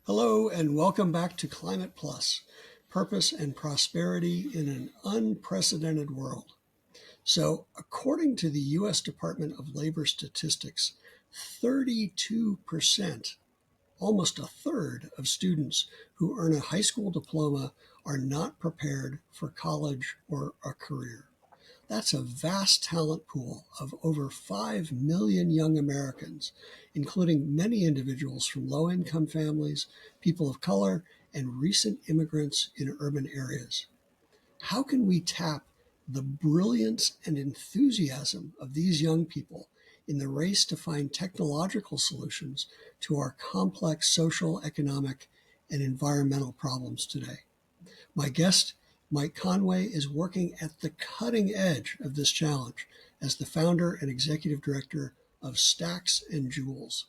Hello and welcome back to Climate Plus, Purpose and Prosperity in an Unprecedented World. So, according to the U.S. Department of Labor statistics, 32%, almost a third of students who earn a high school diploma are not prepared for college or a career. That's a vast talent pool of over 5 million young Americans, including many individuals from low-income families, people of color, and recent immigrants in urban areas. How can we tap the brilliance and enthusiasm of these young people in the race to find technological solutions to our complex social, economic, and environmental problems today? My guest, Mike Conway, is working at the cutting edge of this challenge as the founder and executive director of Stacks+Joules.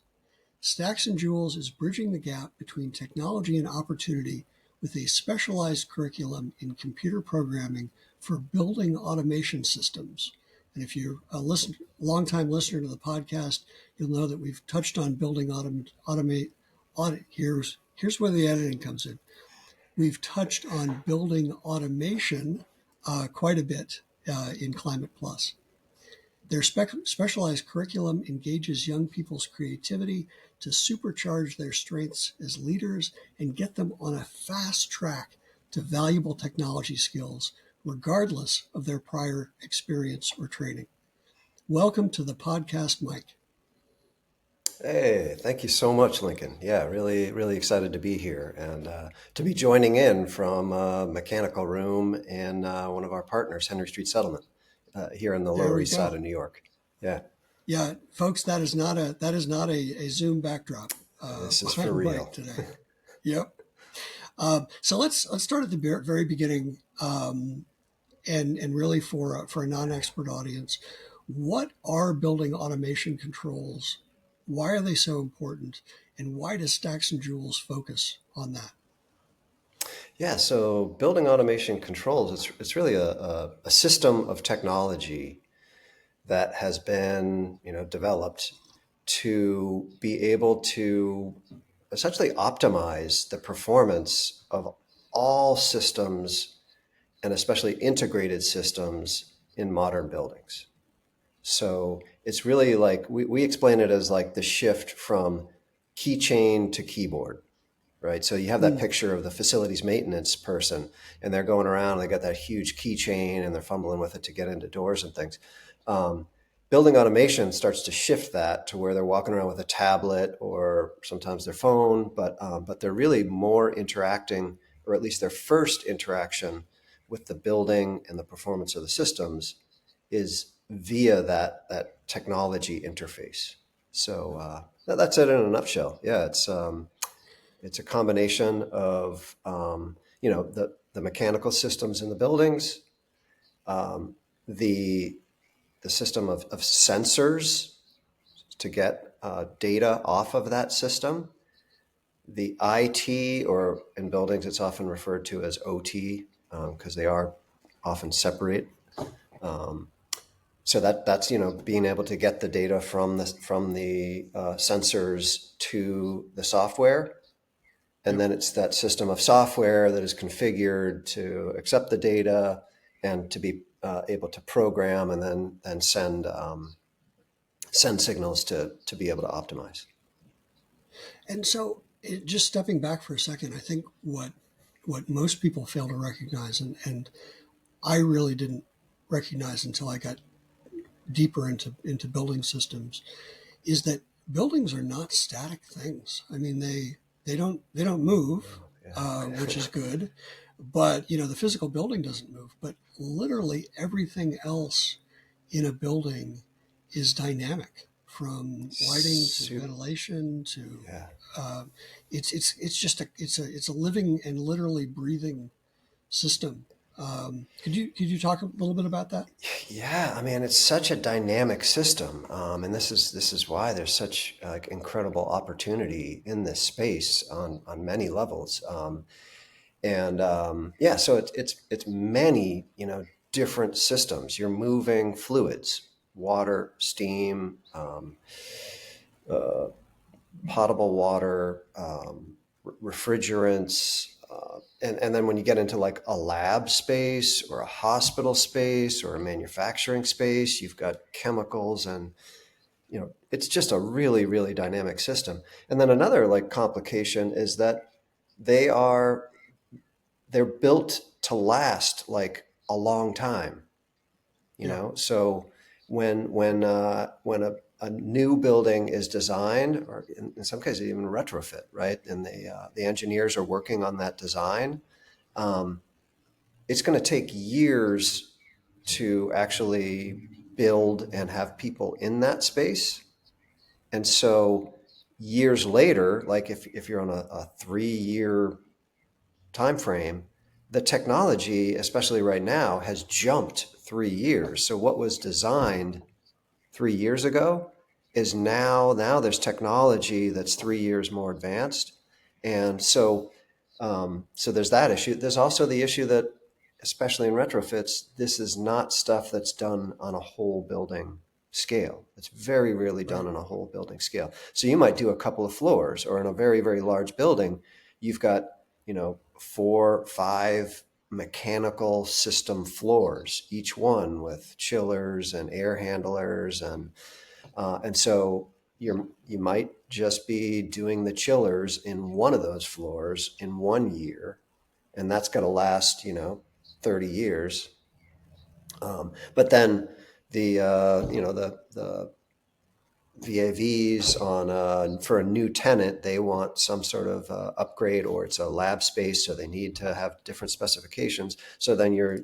Stacks+Joules is bridging the gap between technology and opportunity with a specialized curriculum in computer programming for building automation systems. And if you're a long-time listener to the podcast, you'll know that we've touched on building automate. Here's where the editing comes in. We've touched on building automation quite a bit in Climate Plus. Their specialized curriculum engages young people's creativity to supercharge their strengths as leaders and get them on a fast track to valuable technology skills, regardless of their prior experience or training. Welcome to the podcast, Mike. Hey, thank you so much, Lincoln. Yeah, really excited to be here and to be joining in from a mechanical room in one of our partners, Henry Street Settlement, here in the Lower East Side of New York. Yeah, folks, that is not a Zoom backdrop. This is for real today. Yep. So let's start at the very beginning, and really for a non-expert audience, what are building automation controls? Why are they so important? And why does Stacks+Joules focus on that? Yeah, so building automation controls, it's really a system of technology that has been, developed to be able to essentially optimize the performance of all systems and especially integrated systems in modern buildings. So it's really like we explain it as like the shift from keychain to keyboard, right? So you have that picture of the facilities maintenance person and they're going around and they got that huge keychain and they're fumbling with it to get into doors and things. Building automation starts to shift that to where they're walking around with a tablet or sometimes their phone, but they're really more interacting, or at least their first interaction with the building and the performance of the systems is via that technology interface. So that's it in a nutshell. Yeah, it's a combination of the mechanical systems in the buildings, the system of sensors to get data off of that system, the IT, or in buildings it's often referred to as OT because they are often separate. So that's being able to get the data from the sensors to the software, and then it's that system of software that is configured to accept the data and to be able to program and then send signals to be able to optimize. And so, just stepping back for a second, I think what most people fail to recognize, and I really didn't recognize until I got deeper into building systems, is that buildings are not static things. I mean, they don't move, which is good, but the physical building doesn't move. But literally everything else in a building is dynamic, from lighting to ventilation to it's a living and literally breathing system. Could you talk a little bit about that? Yeah, I mean, it's such a dynamic system, and this is why there's such incredible opportunity in this space on many levels. So it's many different systems. You're moving fluids, water, steam, potable water, refrigerants, and then when you get into like a lab space or a hospital space or a manufacturing space, you've got chemicals and it's just a really, really dynamic system. And then another like complication is that they are they're built to last like a long time, Yeah. So when a new building is designed, or in some cases even retrofit, right? And the engineers are working on that design. Um, it's going to take years to actually build and have people in that space. And so years later, like if you're on a 3-year time frame, the technology, especially right now, has jumped 3 years. So what was designed 3 years ago is now there's technology that's 3 years more advanced. And so there's that issue. There's also the issue that, especially in retrofits, this is not stuff that's done on a whole building scale. It's very rarely done Right. on a whole building scale. So you might do a couple of floors, or in a very, very large building, you've got, 4, 5 mechanical system floors, each one with chillers and air handlers, and so you might just be doing the chillers in one of those floors in 1 year, and that's going to last 30 years. But then the VAVs for a new tenant, they want some sort of upgrade, or it's a lab space, so they need to have different specifications. So then you're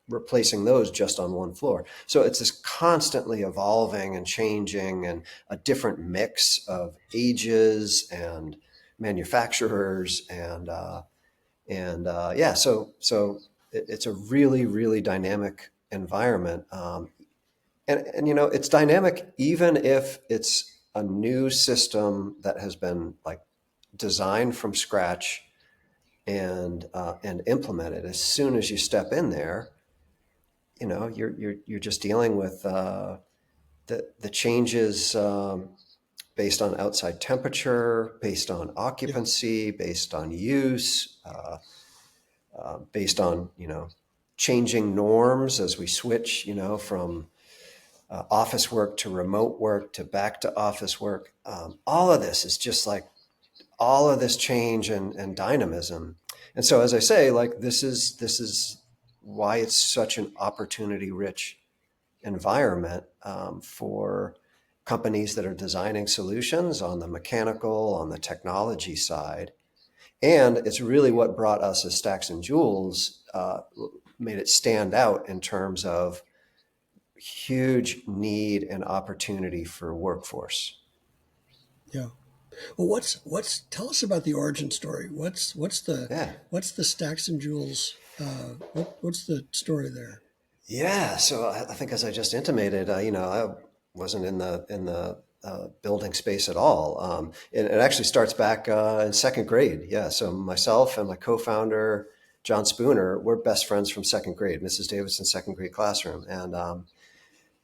replacing those just on one floor. So it's this constantly evolving and changing, and a different mix of ages and manufacturers, yeah. So it's a really, really dynamic environment. And it's dynamic even if it's a new system that has been like designed from scratch and implemented. As soon as you step in there, you're just dealing with the changes, based on outside temperature, based on Yeah. occupancy, based on use, based on changing norms as we switch from office work to remote work to back to office work. All of this is just like all of this change and dynamism. And so, as I say, like this is why it's such an opportunity rich environment, for companies that are designing solutions on the mechanical, on the technology side. And it's really what brought us as Stacks+Joules, made it stand out in terms of huge need and opportunity for workforce. Yeah. Well, what's tell us about the origin story. Yeah. What's the Stacks and Jewels? What's the story there? Yeah. So I think, as I just intimated, I wasn't in the building space at all. It actually starts back in second grade. Yeah. So myself and my co-founder, John Spooner, we're best friends from second grade, Mrs. Davidson's second grade classroom. And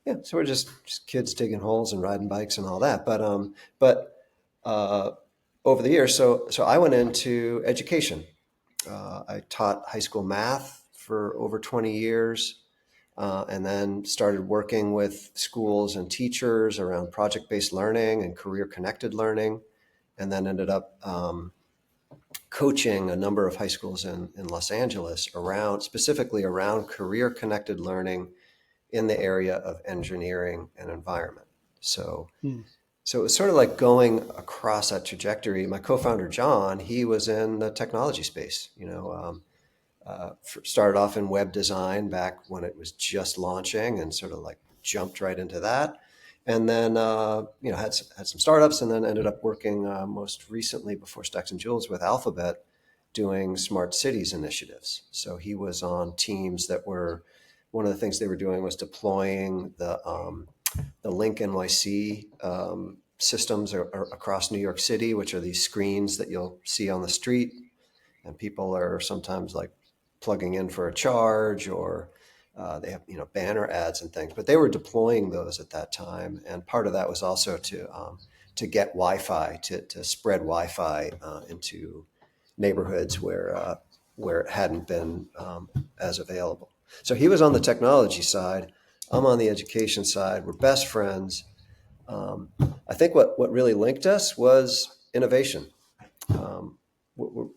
yeah, so we're just kids digging holes and riding bikes and all that. But uh, over the years, so I went into education. I taught high school math for over 20 years, and then started working with schools and teachers around project-based learning and career-connected learning, and then ended up coaching a number of high schools in Los Angeles specifically around career-connected learning in the area of engineering and environment. So Hmm. so it was sort of like going across that trajectory. My co-founder John, he was in the technology space. Started off in web design back when it was just launching, and sort of like jumped right into that. And then had some startups, and then ended up working most recently before Stacks+Joules with Alphabet, doing smart cities initiatives. So he was on teams that were, one of the things they were doing was deploying the Link NYC systems across New York City, which are these screens that you'll see on the street, and people are sometimes like plugging in for a charge, or they have banner ads and things. But they were deploying those at that time, and part of that was also to get Wi-Fi, to spread Wi-Fi into neighborhoods where it hadn't been as available. So he was on the technology side. I'm on the education side. We're best friends. I think what really linked us was innovation. We're,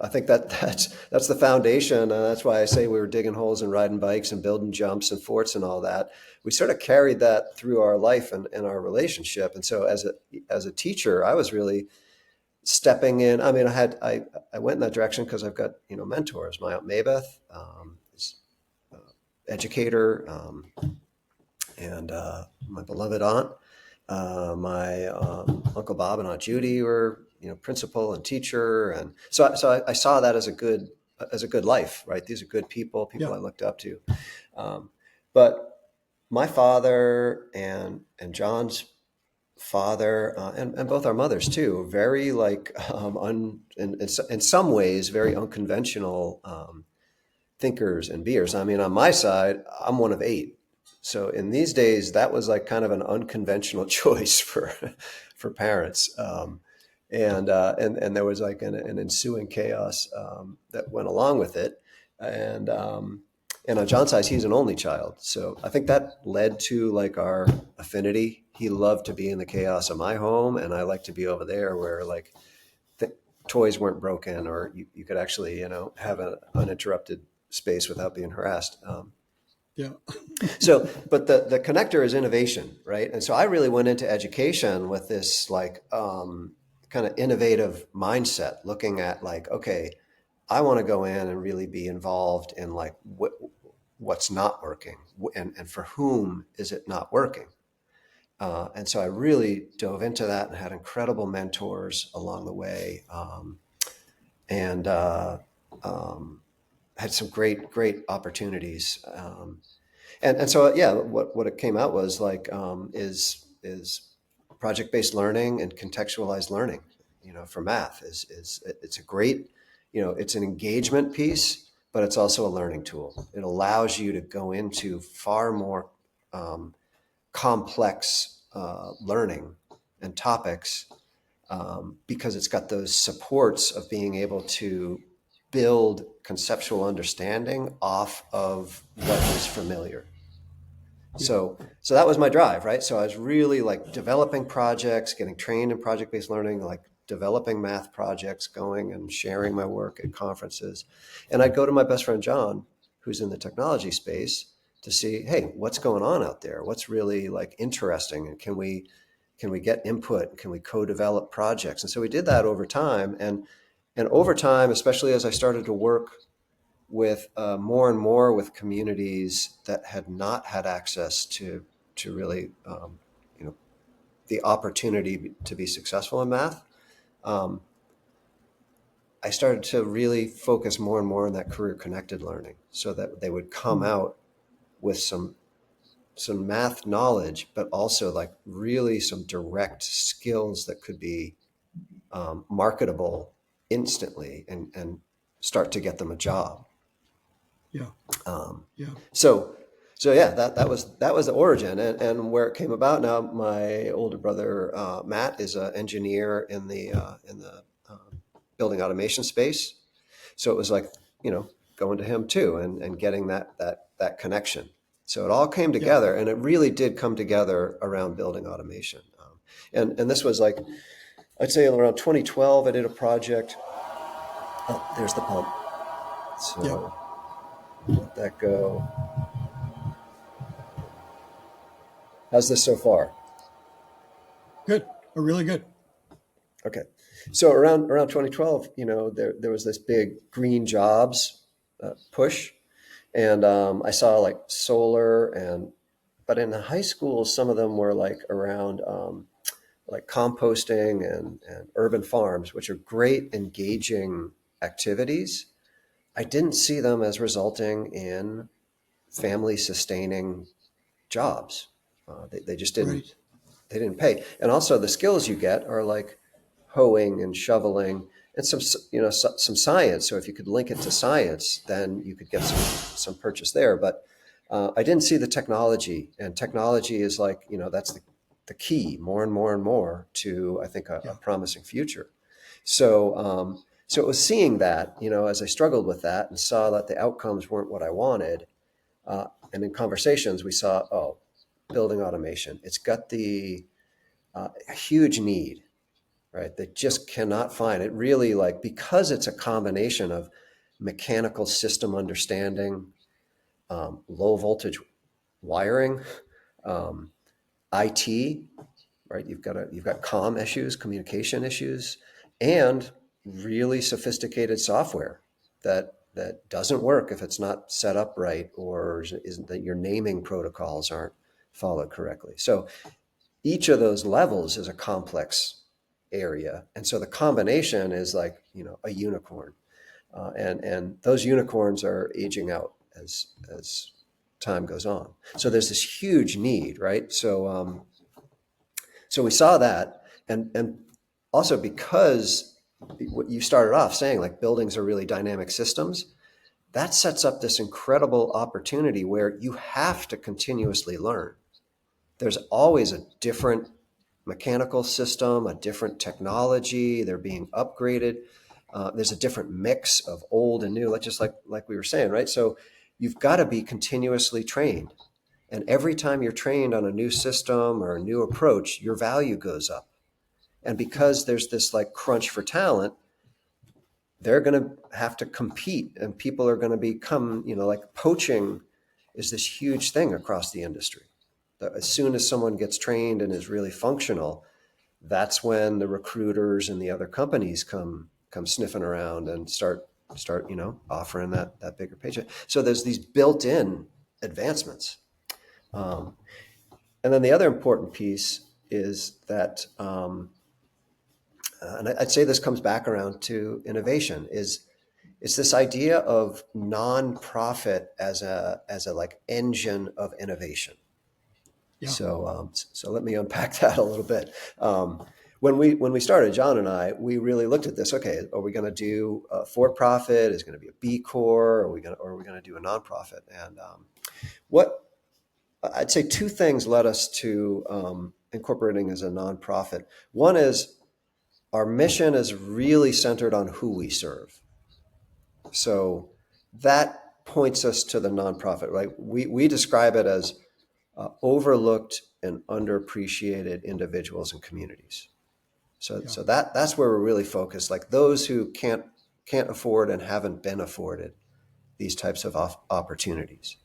I think that's the foundation, and that's why I say we were digging holes and riding bikes and building jumps and forts and all that. We sort of carried that through our life and our relationship. And so as a teacher, I was really stepping in. I mean, I went in that direction because I've got mentors. My aunt Maybeth is educator, and my beloved aunt, my Uncle Bob and Aunt Judy were principal and teacher, and so I saw that as a good life, right? These are good people I looked up to. But my father and John's father and both our mothers too, very in some ways very unconventional thinkers and beers. I mean, on my side, I'm one of 8. So in these days, that was like kind of an unconventional choice for parents. And there was like an ensuing chaos that went along with it. And on John's side, he's an only child. So I think that led to like our affinity. He loved to be in the chaos of my home, and I like to be over there where like toys weren't broken, or you could actually, have an uninterrupted space without being harassed. So, but the connector is innovation, right? And so I really went into education with this like kind of innovative mindset, looking at like, okay, I want to go in and really be involved in like what's not working, and for whom is it not working. And so I really dove into that and had incredible mentors along the way, and had some great opportunities. And so, yeah, what it came out was like, is project-based learning and contextualized learning, for math it's a great, it's an engagement piece, but it's also a learning tool. It allows you to go into far more complex learning and topics because it's got those supports of being able to build conceptual understanding off of what is familiar. So that was my drive, right? So I was really like developing projects, getting trained in project-based learning, like developing math projects, going and sharing my work at conferences. And I'd go to my best friend, John, who's in the technology space, to see, hey, what's going on out there? What's really like interesting? And can we get input? Can we co-develop projects? And so we did that over time. And over time, especially as I started to work with more and more with communities that had not had access to really, the opportunity to be successful in math, I started to really focus more and more on that career connected learning, so that they would come out with some math knowledge, but also like really some direct skills that could be marketable instantly and start to get them a job. So yeah, that was the origin, and where it came about. Now my older brother Matt is an engineer in the building automation space, so it was like going to him too and getting that connection. So it all came together, and it really did come together around building automation. And this was like, I'd say around 2012, I did a project. Oh, there's the pump. So let that go. How's this so far? Good. Really good. Okay. So around 2012, there was this big green jobs push. And I saw like solar but in the high school, some of them were like around like composting and urban farms, which are great engaging activities. I didn't see them as resulting in family sustaining jobs. They just didn't. Right. They didn't pay. And also the skills you get are like hoeing and shoveling and some science. So if you could link it to science, then you could get some purchase there. But I didn't see the technology, and technology is like, that's the key more and more and more to, I think, a promising future. So So it was seeing that, as I struggled with that and saw that the outcomes weren't what I wanted. And in conversations, we saw, oh, building automation, it's got the huge need, right? They just cannot find it really, like, because it's a combination of mechanical system understanding, low voltage wiring, IT, right? You've got communication issues, and really sophisticated software that doesn't work if it's not set up right, or isn't that your naming protocols aren't followed correctly. So each of those levels is a complex area, and so the combination is like a unicorn, and those unicorns are aging out as time goes on. So there's this huge need, right? So we saw that, and also because what you started off saying, like, buildings are really dynamic systems, that sets up this incredible opportunity where you have to continuously learn. There's always a different mechanical system, a different technology. They're being upgraded. There's a different mix of old and new, just like we were saying, right? So you've got to be continuously trained. And every time you're trained on a new system or a new approach, your value goes up. And because there's this like crunch for talent, they're going to have to compete, and people are going to become, like, poaching is this huge thing across the industry. As soon as someone gets trained and is really functional, that's when the recruiters and the other companies come sniffing around and start offering that bigger paycheck. So there's these built-in advancements. And then the other important piece is that, and I'd say this comes back around to innovation, is it's this idea of nonprofit as a like engine of innovation. Yeah. So let me unpack that a little bit. When we started, John and I, we really looked at this. Okay, are we going to do a for-profit? Is it going to be a B Corp? Or are we going to do a nonprofit? And what I'd say, two things led us to incorporating as a nonprofit. One is our mission is really centered on who we serve. So that points us to the nonprofit, right? We describe it as overlooked and underappreciated individuals and communities. So that's where we're really focused, like those who can't afford and haven't been afforded these types of opportunities.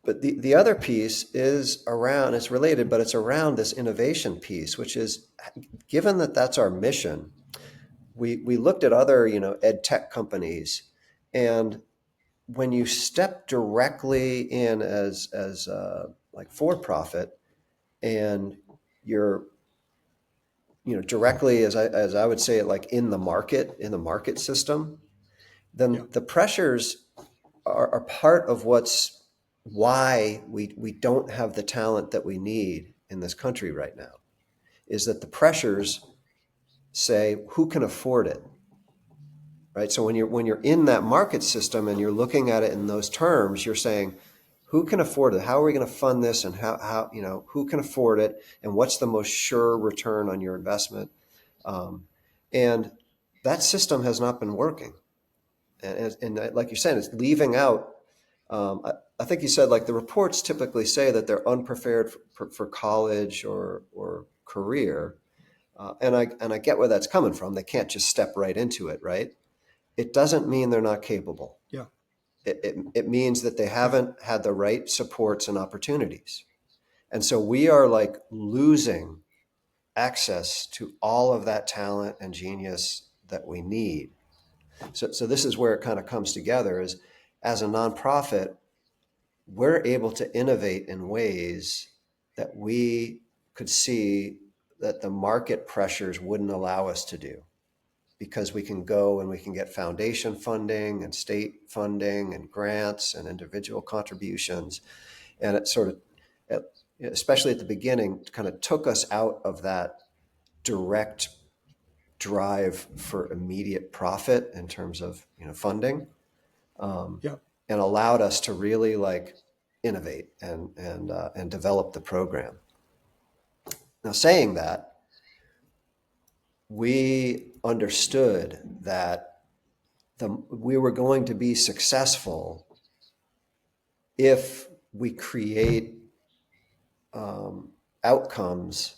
But the other piece is around, it's related, but it's around this innovation piece, which is, given that that's our mission, we looked at other, ed tech companies, and when you step directly in as like for profit, and you're, directly, as I would say it, like in the market system, then the pressures are part of why we don't have the talent that we need in this country right now, is that the pressures say, who can afford it, right? So when you're in that market system and you're looking at it in those terms, you're saying, who can afford it? How are we going to fund this? And how who can afford it? And what's the most sure return on your investment? And that system has not been working. And like you said, it's leaving out. I think you said, like, the reports typically say that they're unprepared for college or career, and I get where that's coming from. They can't just step right into it, right? It doesn't mean they're not capable. Yeah. It means that they haven't had the right supports and opportunities, and so we are like losing access to all of that talent and genius that we need. So this is where it kind of comes together, is as a nonprofit, we're able to innovate in ways that we could see that the market pressures wouldn't allow us to do, because we can go and we can get foundation funding and state funding and grants and individual contributions. And it sort of, especially at the beginning, kind of took us out of that direct drive for immediate profit in terms of funding, and allowed us to really like innovate and develop the program. Now, saying that, we understood that we were going to be successful if we create outcomes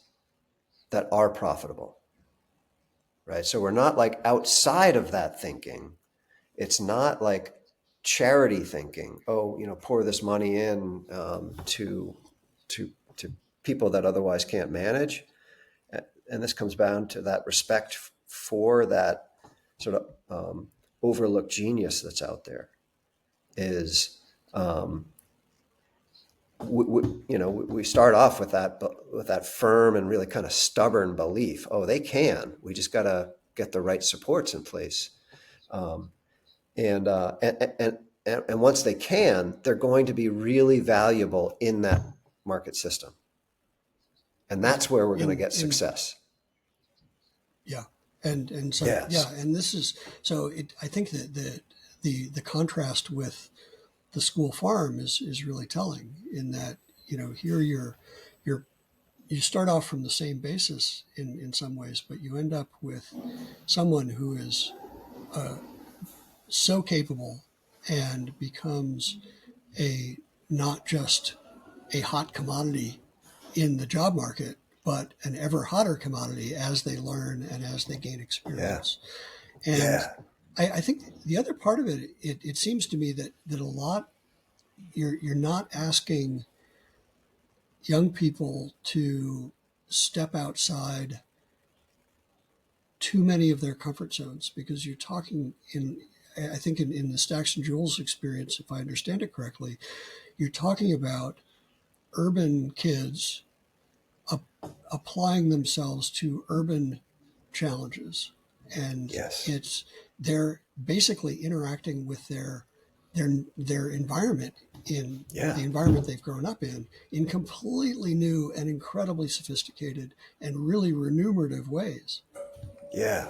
that are profitable, right? So we're not like outside of that thinking. It's not like charity thinking. Oh, pour this money in to people that otherwise can't manage. And this comes down to that respect for that sort of overlooked genius that's out there. Is we start off with that firm and really kind of stubborn belief. Oh, they can. We just got to get the right supports in place, and once they can, they're going to be really valuable in that market system, and that's where we're going to get success. Yeah, and so yes. yeah, and this is so. I think that the contrast with the school farm is really telling in that, here you start off from the same basis in some ways, but you end up with someone who is so capable and becomes not just a hot commodity in the job market, but an ever hotter commodity as they learn and as they gain experience. Yeah. And yeah. I think the other part of it seems to me that a lot, you're not asking young people to step outside too many of their comfort zones, because you're talking I think in the Stacks+Joules experience, if I understand it correctly, you're talking about urban kids applying themselves to urban challenges. And yes. They're basically interacting with their environment in the environment they've grown up in completely new and incredibly sophisticated and really remunerative ways. Yeah.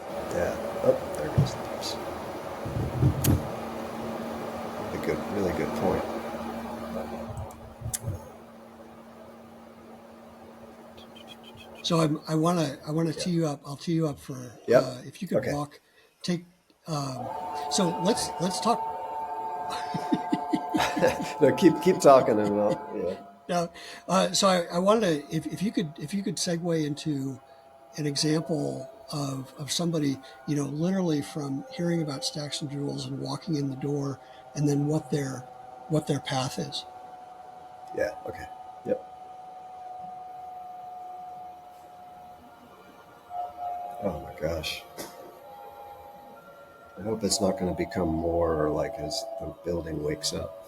Oh, there goes the pumps. Really good point. So I want to tee you up. I'll tee you up for if you could take. So let's talk. No, keep talking and I'll. So I wanted to if you could segue into an example of somebody, literally from hearing about Stacks+Joules and walking in the door, and then what their path is. Yeah. Okay. Yep. Oh my gosh. I hope it's not going to become more like as the building wakes up.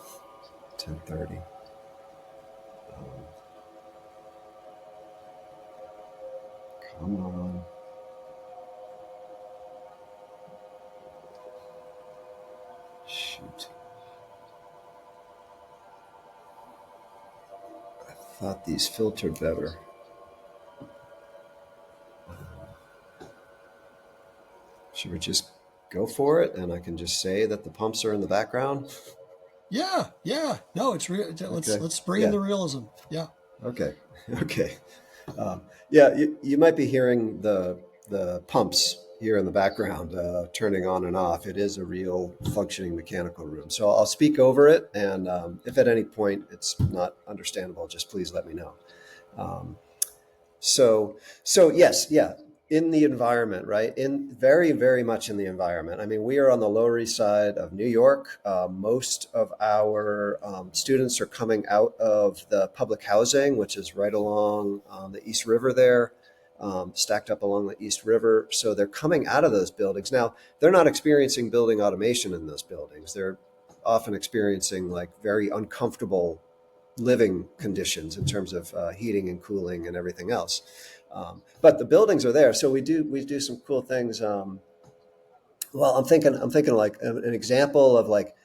10:30. Come on. Shoot. I thought these filtered better. Should we just go for it and I can just say that the pumps are in the background? Yeah. No, it's real. Let's bring in the realism. Yeah. Okay. You might be hearing the pumps here in the background turning on and off. It is a real functioning mechanical room. So I'll speak over it, and if at any point it's not understandable, just please let me know. So yes, in the environment, right? In very, very much in the environment. I mean, we are on the Lower East Side of New York. Most of our students are coming out of the public housing, which is right along the East River there, stacked up along the East River. So they're coming out of those buildings. Now, they're not experiencing building automation in those buildings. They're often experiencing like very uncomfortable living conditions in terms of heating and cooling and everything else. But the buildings are there, so we do some cool things. Well, I'm thinking like an example of like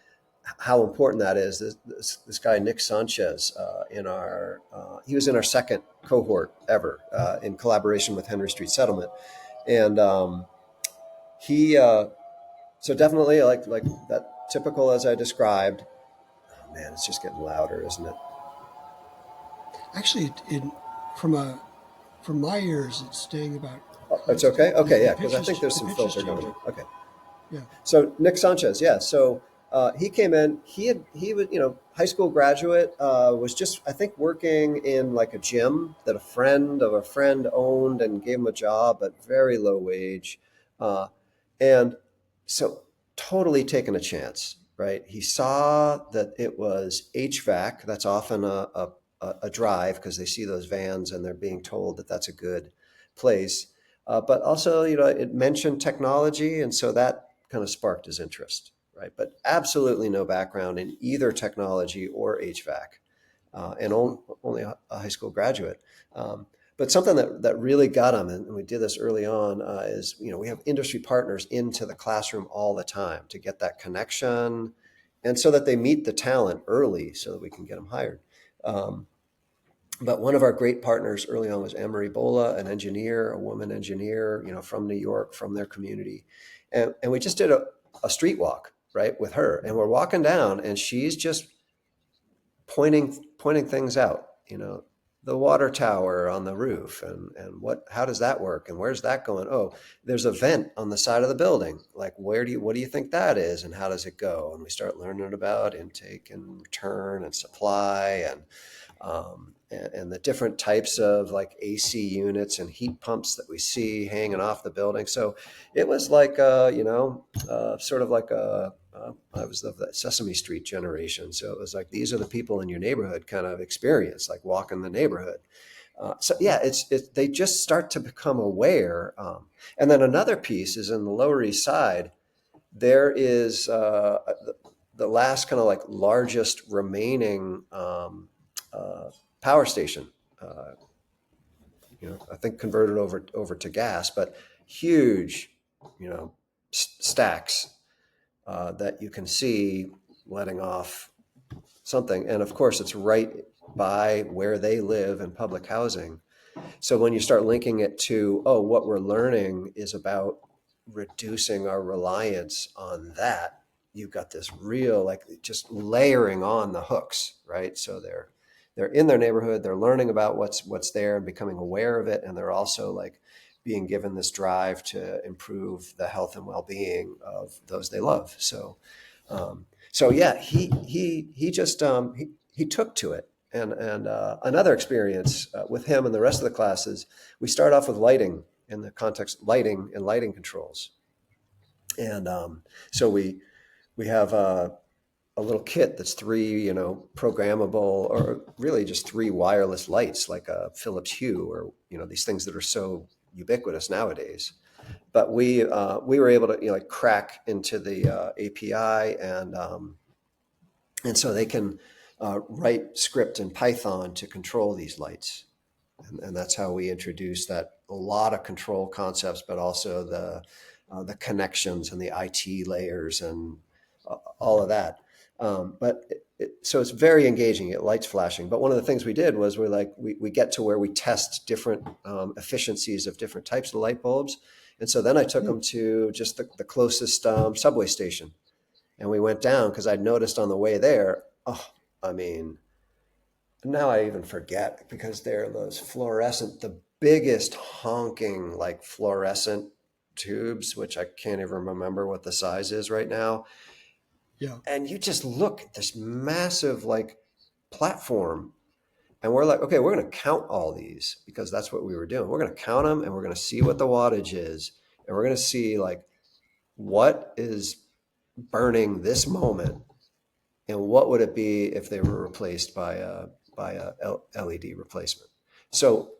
how important that is. This guy Nick Sanchez he was in our second cohort ever in collaboration with Henry Street Settlement, and he so definitely like that typical as I described. Oh, man, it's just getting louder, isn't it? Actually, from my ears, it's staying about it's okay. Okay, The yeah, because I pitch think is there's the some pitch is filter going changing. on. Okay. Yeah. So Nick Sanchez, yeah. So he came in. He was high school graduate. Was just I think working in like a gym that a friend of a friend owned and gave him a job at very low wage, and so totally taking a chance. Right. He saw that it was HVAC. That's often a drive because they see those vans and they're being told that that's a good place. But also, it mentioned technology, and so that kind of sparked his interest, right? But absolutely no background in either technology or HVAC, and only a high school graduate. But something that really got him, and we did this early on, is we have industry partners into the classroom all the time to get that connection, and so that they meet the talent early, so that we can get them hired. But one of our great partners early on was Anne-Marie Bola, an engineer, a woman engineer, from New York, from their community. And we just did a street walk, right, with her. And we're walking down and she's just pointing things out, the water tower on the roof and how does that work? And where's that going? Oh, there's a vent on the side of the building. Like, what do you think that is? And how does it go? And we start learning about intake and return and supply and the different types of like AC units and heat pumps that we see hanging off the building. So it was like, sort of like I was of the Sesame Street generation. So it was like, these are the people in your neighborhood kind of experience, like walking the neighborhood. So yeah, they just start to become aware. And then another piece is in the Lower East Side, there is the last kind of like largest remaining power station, I think converted over to gas, but huge, stacks that you can see letting off something. And of course, it's right by where they live in public housing. So when you start linking it to, what we're learning is about reducing our reliance on that, you've got this real, like, just layering on the hooks, right? So they're in their neighborhood, they're learning about what's there and becoming aware of it, and they're also like being given this drive to improve the health and well-being of those they love. So yeah, he just he took to it. And another experience with him and the rest of the classes, we start off with lighting in the context lighting and lighting controls, and so we have a little kit that's three, programmable, or really just three wireless lights, like a Philips Hue, or these things that are so ubiquitous nowadays. But we were able to like crack into the API, and so they can write script in Python to control these lights, and that's how we introduce that, a lot of control concepts, but also the connections and the IT layers and all of that. So it's very engaging. It lights flashing. But one of the things we did was we get to where we test different efficiencies of different types of light bulbs. And so then I took them to just the closest subway station. And we went down because I'd noticed on the way there, now I even forget, because they're those fluorescent, the biggest honking like fluorescent tubes, which I can't even remember what the size is right now. Yeah. And you just look at this massive like platform, and we're like, okay, we're going to count all these, because that's what we were doing. We're going to count them, and we're going to see what the wattage is, and we're going to see like what is burning this moment, and what would it be if they were replaced by a LED replacement. So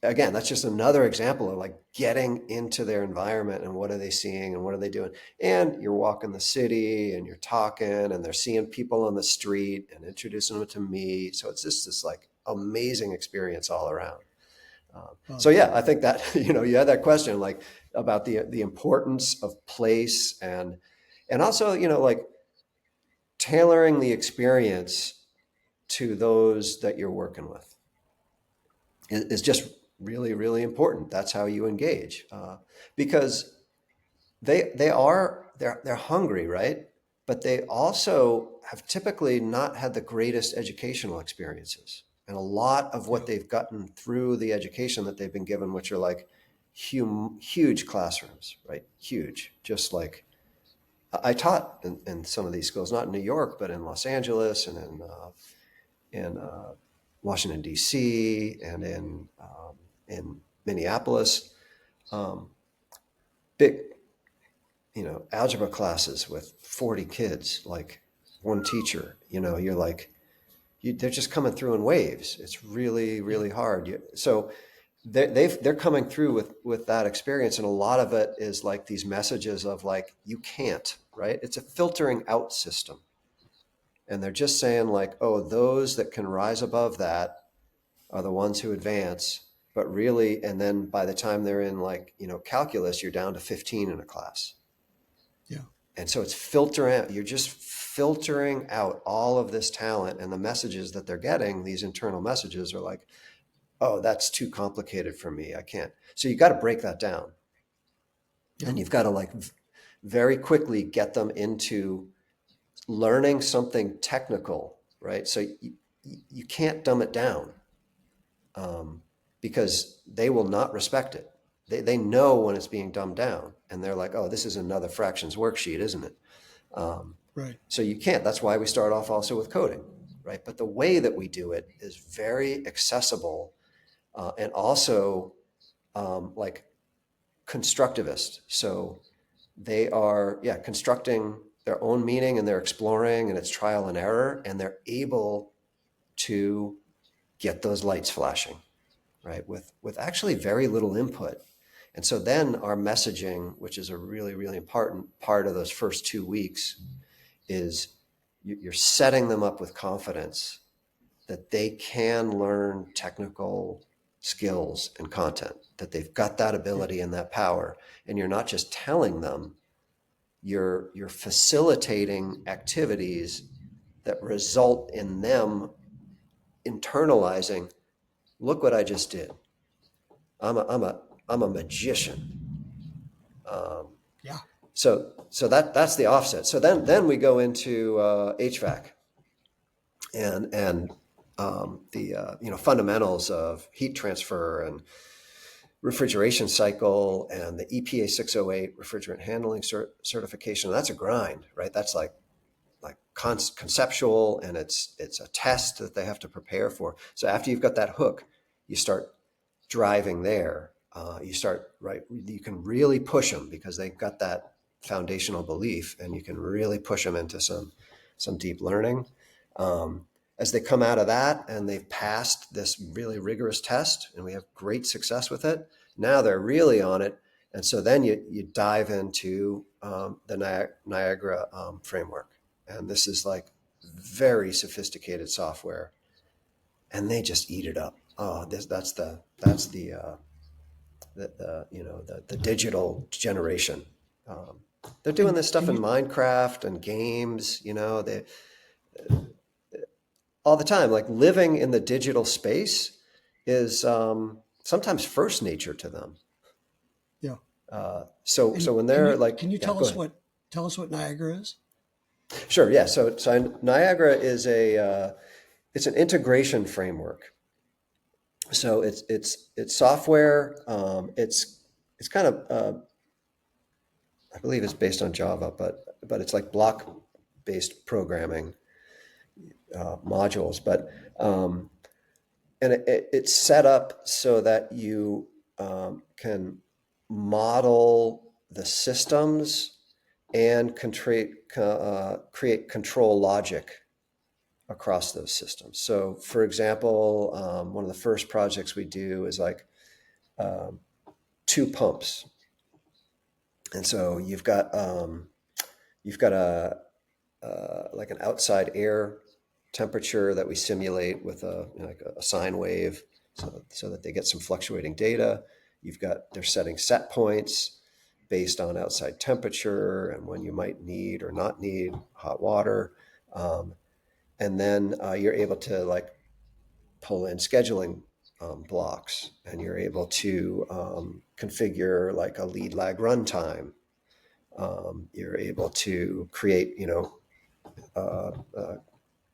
again, that's just another example of like getting into their environment and what are they seeing and what are they doing. And you're walking the city and you're talking, and they're seeing people on the street and introducing them to me. So it's just this like amazing experience all around. So yeah, I think that, you had that question like about the importance of place, and also, like tailoring the experience to those that you're working with is just really, really important. That's how you engage, because they're hungry, right? But they also have typically not had the greatest educational experiences, and a lot of what they've gotten through the education that they've been given, which are like huge classrooms, right? Huge. Just like I taught in some of these schools, not in New York, but in Los Angeles and in Washington, D.C. and in Minneapolis. Big, algebra classes with 40 kids, like one teacher. You're like, they're just coming through in waves. It's really, really hard. So they're coming through with that experience, and a lot of it is like these messages of like, you can't, right? It's a filtering out system, and they're just saying like, oh, those that can rise above that are the ones who advance. But really, and then by the time they're in like calculus, you're down to 15 in a class. Yeah. And so it's filtering out. You're just filtering out all of this talent, and the messages that they're getting, these internal messages, are like, oh, that's too complicated for me. I can't. So you got to break that down. Yeah. And you've got to like very quickly get them into learning something technical, right? So you can't dumb it down because they will not respect it. They know when it's being dumbed down, and they're like, oh, this is another fractions worksheet, isn't it? Right. So you can't. That's why we start off also with coding, right? But the way that we do it is very accessible. And also like constructivist. So they are, constructing their own meaning, and they're exploring, and it's trial and error, and they're able to get those lights flashing, right? With actually very little input. And so then our messaging, which is a really, really important part of those first 2 weeks, is you're setting them up with confidence that they can learn technical skills and content, that they've got that ability and that power. And you're not just telling them, you're facilitating activities that result in them internalizing, look what I just did. I'm a magician. Yeah. So that's the offset. So then we go into HVAC and the fundamentals of heat transfer and refrigeration cycle and the EPA 608 refrigerant handling certification. That's a grind, right? That's like conceptual, and it's a test that they have to prepare for. So after you've got that hook, you start driving there. You start, right? You can really push them because they've got that foundational belief, and you can really push them into some deep learning. As they come out of that and they've passed this really rigorous test, and we have great success with it, now they're really on it. And so then you dive into the Niagara framework. And this is like very sophisticated software, and they just eat it up. Oh, that's the digital generation. They're doing this stuff in Minecraft and games, they all the time. Like living in the digital space is sometimes first nature to them. Yeah. So when they're can you tell us what Niagara is? Sure. Yeah. So Niagara is it's an integration framework. So it's software. It's kind of I believe it's based on Java, but it's like block-based programming modules. But and it's set up so that you can model the systems and create control logic across those systems. So, for example, one of the first projects we do is like 2 pumps, and so you've got a like an outside air temperature that we simulate with a sine wave, so that they get some fluctuating data. They're setting set points based on outside temperature and when you might need or not need hot water. And then you're able to like pull in scheduling blocks, and you're able to configure like a lead lag runtime. You're able to create,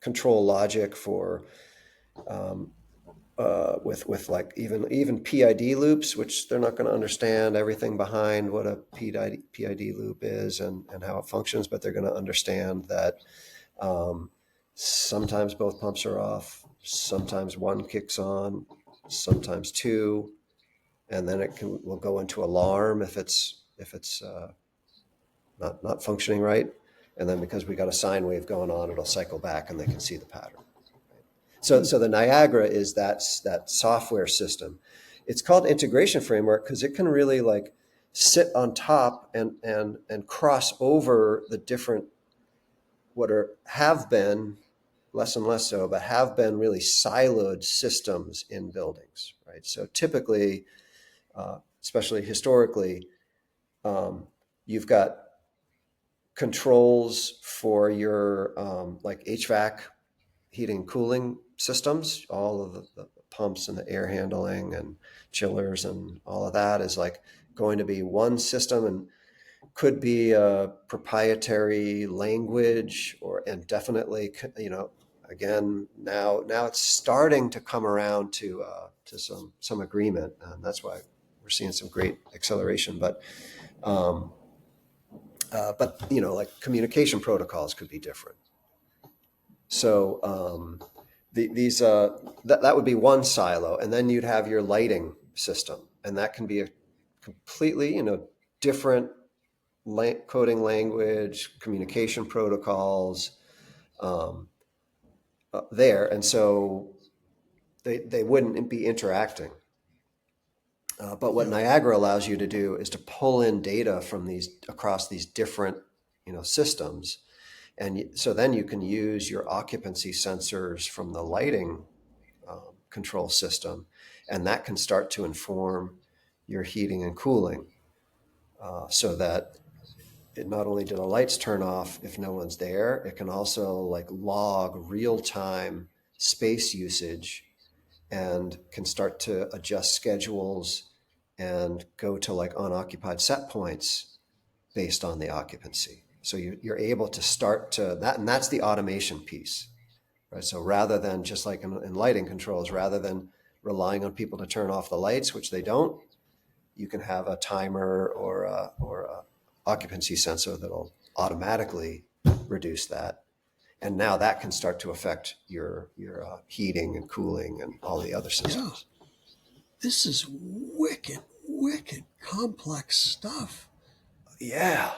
control logic for with like even PID loops, which they're not going to understand everything behind what a PID loop is and how it functions, but they're going to understand that sometimes both pumps are off, sometimes one kicks on, sometimes two, and then will go into alarm if it's not functioning right, and then because we got a sine wave going on, it'll cycle back and they can see the pattern. So the Niagara is that software system. It's called integration framework because it can really like sit on top and cross over the different have been less and less so, but have been really siloed systems in buildings, right? So typically, especially historically, you've got controls for your like HVAC, heating and cooling systems, all of the pumps and the air handling and chillers and all of that is like going to be one system, and could be a proprietary language, and definitely, again, now it's starting to come around to some agreement, and that's why we're seeing some great acceleration. But like communication protocols could be different. So that would be one silo, and then you'd have your lighting system, and that can be a completely different coding language, communication protocols there, and so they wouldn't be interacting. But what Niagara allows you to do is to pull in data from across these different systems, and so then you can use your occupancy sensors from the lighting control system, and that can start to inform your heating and cooling, so that it not only do the lights turn off if no one's there, it can also like log real-time space usage and can start to adjust schedules and go to like unoccupied set points based on the occupancy. So you're able to start to that, and that's the automation piece, right? So rather than just like in lighting controls, rather than relying on people to turn off the lights, which they don't, you can have a timer or a occupancy sensor that'll automatically reduce that. And now that can start to affect your heating and cooling and all the other systems. Yeah. This is wicked complex stuff. Yeah.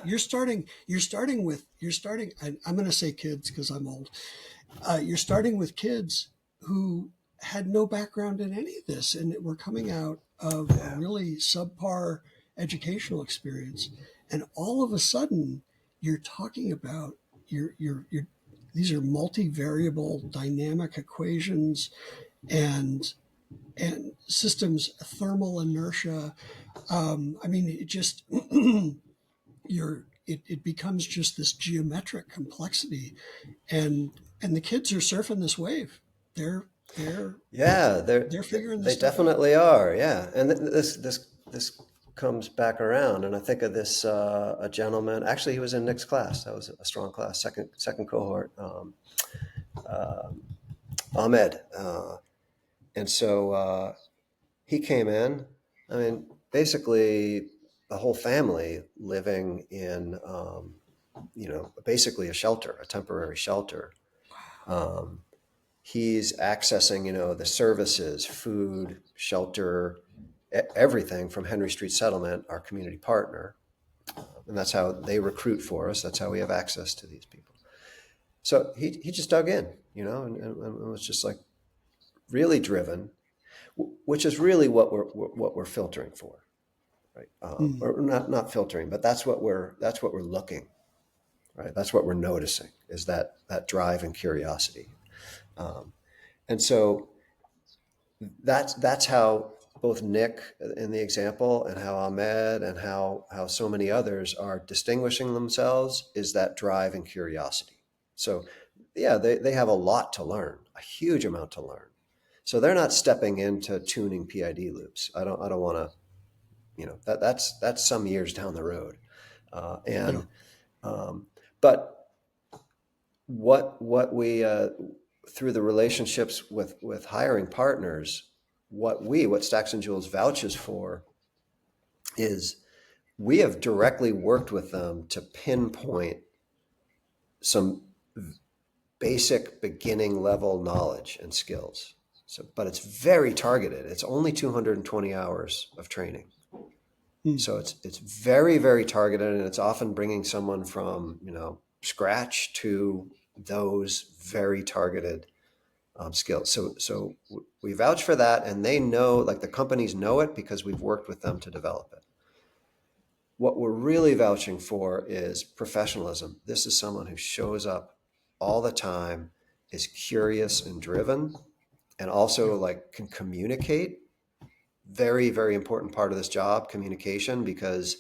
You're starting. I'm going to say kids because I'm old. You're starting with kids who had no background in any of this, and were coming out of a really subpar educational experience, and all of a sudden you're talking about your these are multivariable dynamic equations and systems, thermal inertia. I mean, it just it becomes just this geometric complexity, and the kids are surfing this wave. They're figuring this they stuff definitely out. are. Yeah, and this comes back around, and I think of this a gentleman. Actually, he was in Nick's class. That was a strong class, second cohort. Ahmed, and so he came in. I mean, basically the whole family living in basically a temporary shelter. He's accessing the services, food, shelter, everything from Henry Street Settlement, our community partner, and that's how they recruit for us. That's how we have access to these people. So he just dug in, and was just like really driven, which is really what we're filtering for, right? Or not filtering, but that's what we're looking, right? That's what we're noticing, is that drive and curiosity, and so that's how both Nick in the example and how Ahmed and how so many others are distinguishing themselves, is that drive and curiosity. So yeah, they have a lot to learn, a huge amount to learn. So they're not stepping into tuning PID loops. I don't want to, that's some years down the road. But what we through the relationships with hiring partners, what Stacks+Joules vouches for is we have directly worked with them to pinpoint some basic beginning level knowledge and skills. So, but it's very targeted. It's only 220 hours of training. So it's very, very targeted, and it's often bringing someone from, scratch to those very targeted skills. So we vouch for that, and they know, like the companies know it because we've worked with them to develop it. What we're really vouching for is professionalism. This is someone who shows up all the time, is curious and driven, and also like can communicate. Very, very important part of this job, communication, because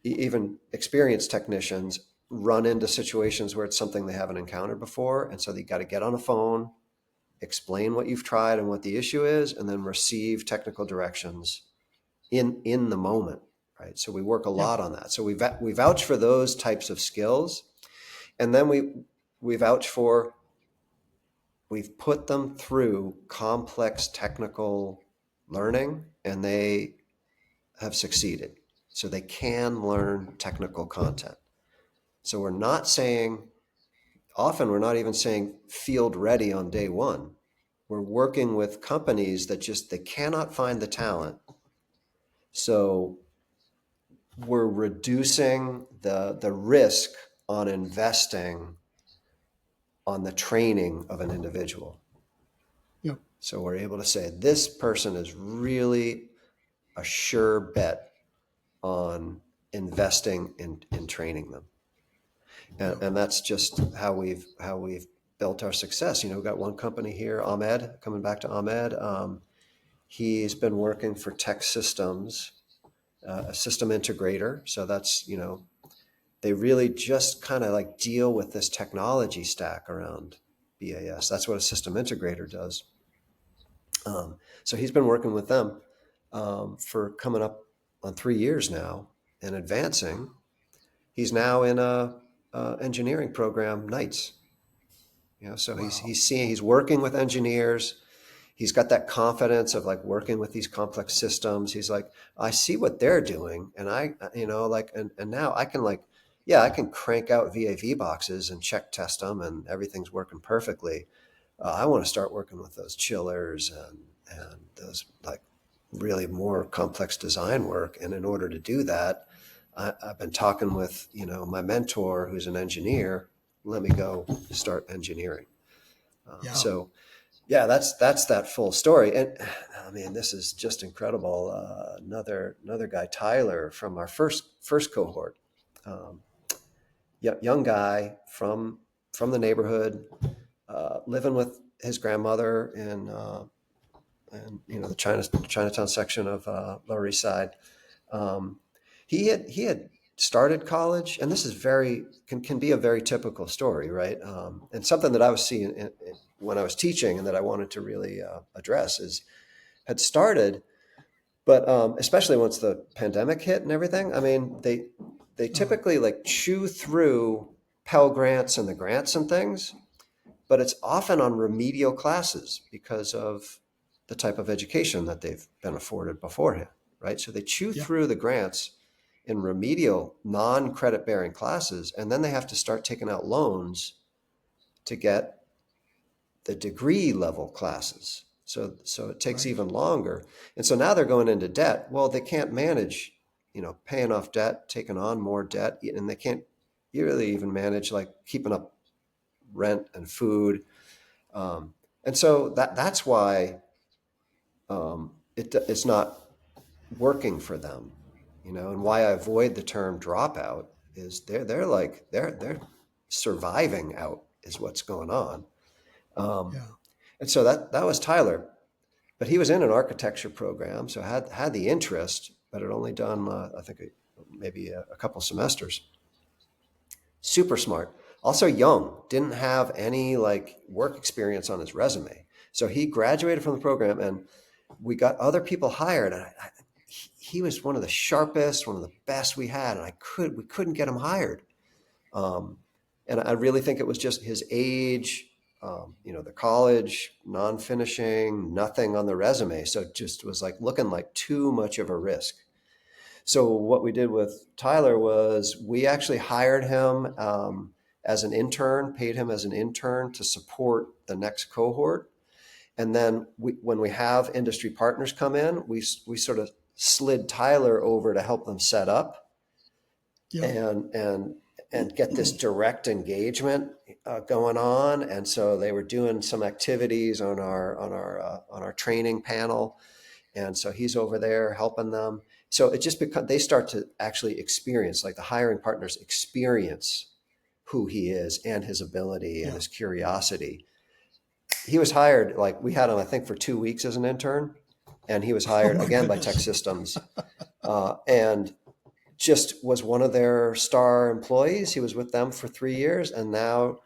even experienced technicians run into situations where it's something they haven't encountered before. And so you got to get on a phone, explain what you've tried and what the issue is, and then receive technical directions in the moment, right? So we work a lot on that. So we vouch for those types of skills. And then we vouch for, we've put them through complex technical learning, and they have succeeded. So they can learn technical content. So we're not saying, often we're not even saying field ready on day one. We're working with companies that they cannot find the talent. So we're reducing the risk on investing on the training of an individual. Yep. So we're able to say, this person is really a sure bet on investing in training them. And that's just how we've built our success. We've got one company here, Ahmed, coming back to Ahmed. He's been working for Tech Systems, a system integrator. So that's, they really just kind of like deal with this technology stack around BAS. That's what a system integrator does. So he's been working with them for coming up on 3 years now and advancing. He's now in a engineering program nights. So wow. He's working with engineers. He's got that confidence of like working with these complex systems. He's like, I see what they're doing, and and now I can I can crank out VAV boxes and check test them, and everything's working perfectly. I want to start working with those chillers and those like really more complex design work. And in order to do that, I've been talking with, my mentor who's an engineer. Let me go start engineering. So yeah, that's that full story. And I mean, this is just incredible. Another guy, Tyler, from our first cohort, young guy from the neighborhood, living with his grandmother in the Chinatown section of Lower East Side. He had started college, and this is can be a very typical story, right? And something that I was seeing when I was teaching, and that I wanted to really address had started, but especially once the pandemic hit and everything. I mean, they typically like chew through Pell Grants and the grants and things, but it's often on remedial classes because of the type of education that they've been afforded beforehand, right? So they chew through the grants in remedial non-credit bearing classes, and then they have to start taking out loans to get the degree level classes. So it takes even longer. And so now they're going into debt. Well, they can't manage, paying off debt, taking on more debt, and they can't really even manage like keeping up rent and food. And so that's why it's not working for them, and why I avoid the term dropout is they're surviving out is what's going on. And so that was Tyler, but he was in an architecture program, so had the interest, but had only done I think maybe a couple semesters. Super smart, also young, didn't have any like work experience on his resume. So he graduated from the program, and we got other people hired, and he was one of the sharpest, one of the best we had, and we couldn't get him hired. And I really think it was just his age, the college, non-finishing, nothing on the resume. So it just was like looking like too much of a risk. So what we did with Tyler was we actually hired him as an intern, paid him as an intern to support the next cohort. And then when we have industry partners come in, we sort of slid Tyler over to help them set up Yeah. and get this direct engagement going on. And so they were doing some activities on our training panel, and so he's over there helping them. So it just they start to actually experience, like the hiring partners experience who he is and his ability and his curiosity. He was hired, like we had him, I think, for 2 weeks as an intern, and he was hired again by Tech Systems, and just was one of their star employees. He was with them for 3 years, and now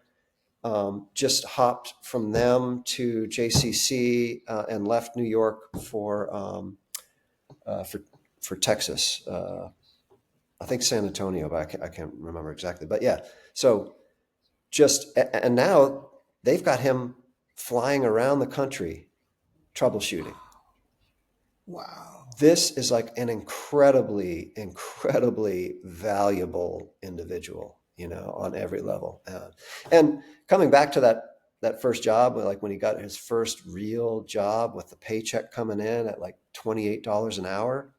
just hopped from them to JCC and left New York for Texas. I think San Antonio, but I can't remember exactly. But yeah, so and now they've got him flying around the country troubleshooting. Wow. This is like an incredibly, incredibly valuable individual, on every level. And coming back to that first job, like when he got his first real job with the paycheck coming in at like $28 an hour,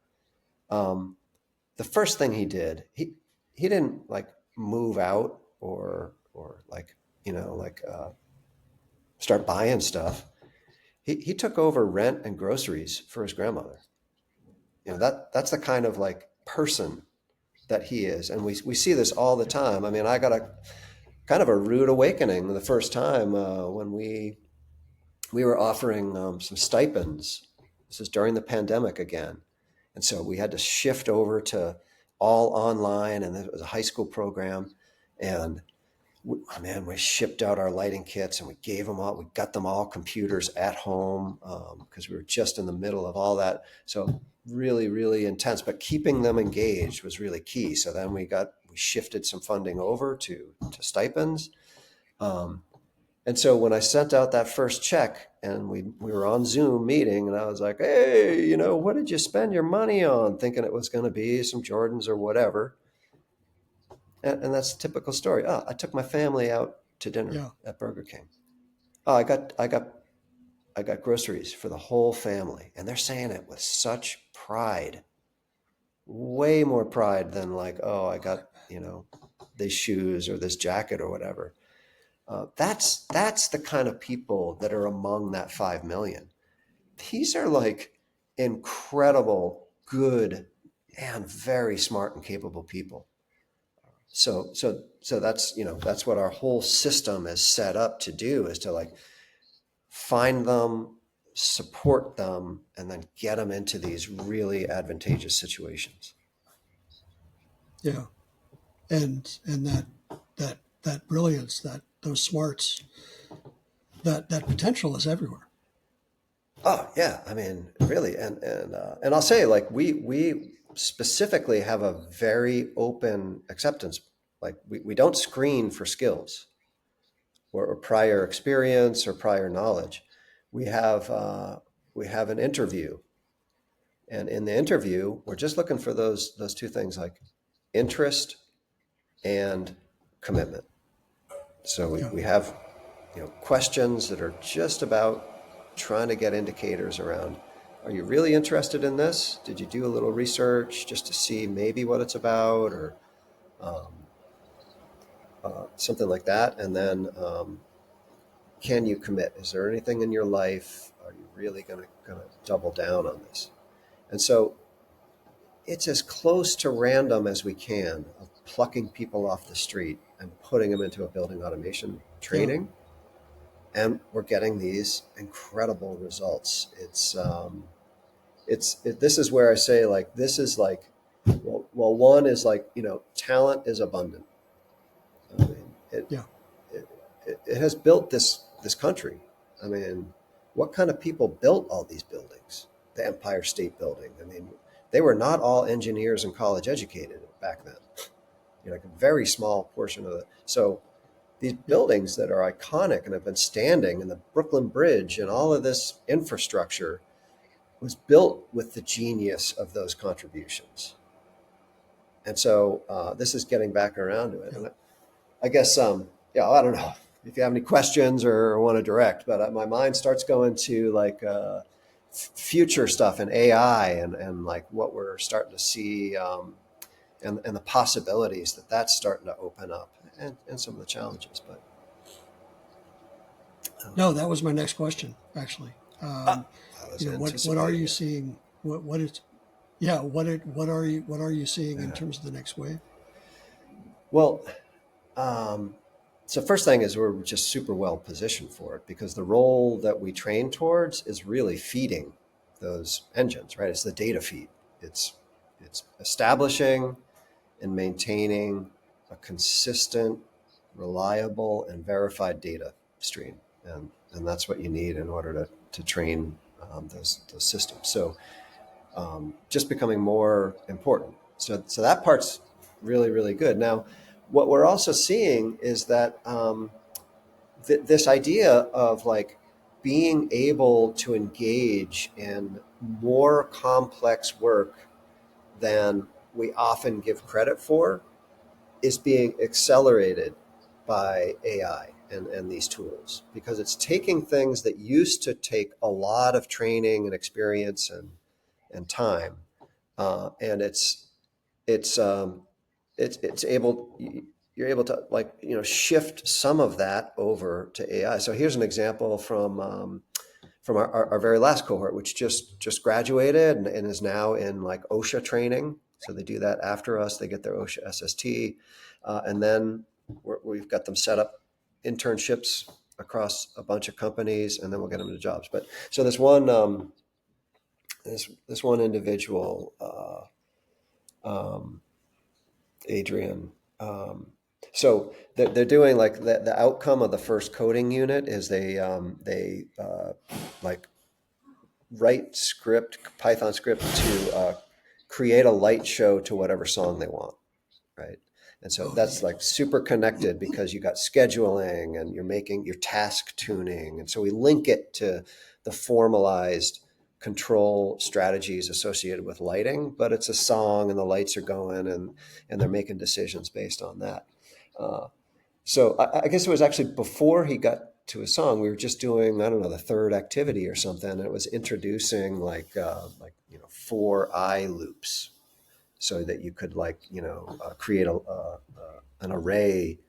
the first thing he did, he didn't like move out or like, start buying stuff. He took over rent and groceries for his grandmother. That's the kind of like person that he is. And we see this all the time. I mean, I got a kind of a rude awakening the first time when we were offering some stipends. This is during the pandemic again. And so we had to shift over to all online, and it was a high school program. And we shipped out our lighting kits, and we gave them all, we got them all computers at home because we were just in the middle of all that. So really, really intense, but keeping them engaged was really key. So then we shifted some funding over to stipends. And so when I sent out that first check, and we were on Zoom meeting, and I was like, hey, what did you spend your money on? Thinking it was going to be some Jordans or whatever. And that's a typical story. Oh, I took my family out to dinner at Burger King. Oh, I got groceries for the whole family. And they're saying it with such pride, way more pride than like, oh, I got, these shoes or this jacket or whatever. That's the kind of people that are among that 5 million. These are like incredible, good, and very smart and capable people. So that's what our whole system is set up to do, is to like find them, support them, and then get them into these really advantageous situations. Yeah. And that brilliance, those smarts, that potential is everywhere. Oh yeah. I mean, really. And I'll say, like, we specifically have a very open acceptance. Like we don't screen for skills or prior experience or prior knowledge. We have an interview, and in the interview, we're just looking for those two things, like interest and commitment. So we have questions that are just about trying to get indicators around, are you really interested in this? Did you do a little research just to see maybe what it's about, or something like that? And then can you commit? Is there anything in your life? Are you really going to double down on this? And so it's as close to random as we can, of plucking people off the street and putting them into a building automation training. Yeah. And we're getting these incredible results. This is where I say, like, this is like, well, one is like, talent is abundant. I mean, it has built this country. I mean, what kind of people built all these buildings? The Empire State Building. I mean, they were not all engineers and college educated back then. Like a very small portion of it. So these Yep. buildings that are iconic and have been standing, and the Brooklyn Bridge and all of this infrastructure was built with the genius of those contributions. And so this is getting back around to it. Yep. And I guess, yeah, I don't know if you have any questions or want to direct, but my mind starts going to like future stuff and AI and like what we're starting to see and the possibilities that that's starting to open up and some of the challenges. But No, that was my next question, actually. I was What are anticipating you it. seeing? What is, yeah, what are you seeing in terms of the next wave? Well, um, so first thing is we're just super well positioned for it because the role that we train towards is really feeding those engines, right? It's the data feed. It's establishing and maintaining a consistent, reliable, and verified data stream, and that's what you need in order to train those systems. So just becoming more important. So that part's really, really good. Now, what we're also seeing is that this idea of like being able to engage in more complex work than we often give credit for is being accelerated by AI and these tools because it's taking things that used to take a lot of training and experience and time, and it's it's able you're able to like shift some of that over to AI. So here's an example from our very last cohort, which just graduated and is now in like OSHA training. So they do that after us. They get their OSHA SST, and then we've got them set up internships across a bunch of companies, and then we'll get them into jobs. But so this one individual, um, Adrian. So they're doing like the outcome of the first coding unit is they like write script, Python script to create a light show to whatever song they want, right? And so Oh, that's neat. like super connected because you got scheduling and you're making your task tuning. And so we link it to the formalized control strategies associated with lighting, but it's a song and the lights are going and they're making decisions based on that. Uh, so I guess it was actually before he got to a song. We were just doing, I don't know, the third activity or something. And it was introducing like 4 I loops, so that you could create an array